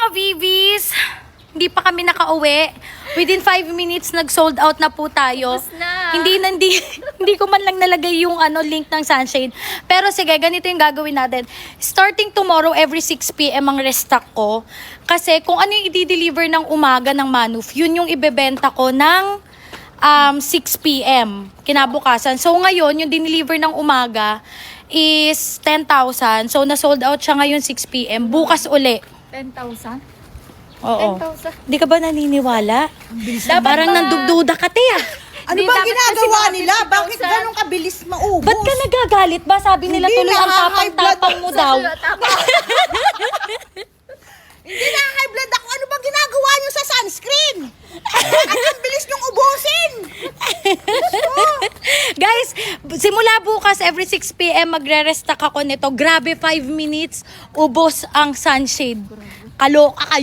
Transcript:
Vivis! Hindi pa kami nakauwi. Within 5 minutes, nag-sold out na po tayo. Tapos na. Hindi ko man lang nalagay yung link ng sunshade. Pero sige, ganito yung gagawin natin. Starting tomorrow, every 6 p.m. ang restock ko. Kasi kung ano yung i-deliver ng umaga ng Manuf, yun yung ibebenta ko ng 6 p.m. kinabukasan. So ngayon, yung dineliver ng umaga is 10,000. So na-sold out siya ngayon 6 p.m. Bukas uli. 10,000? Oo. 10,000. Di ka ba naniniwala? Parang ba? nandugduda ka, te ah. Ano Hindi, bang dapat ginagawa kasi mga nila? Bakit 50,000? ganun kabilis maubos? Ba't ka nagagalit ba? Sabi nila Hindi tuloy ang na, high blood tapang-tapang mo daw. Hindi na high blood ako. Ano bang ginagawa nyo sa sunscreen? At ang bilis nyong ubusin. Guys, simula bukas every 6 p.m. magre-restock ako nito. Grabe, 5 minutes, ubos ang sunshade. Kaloka kayo.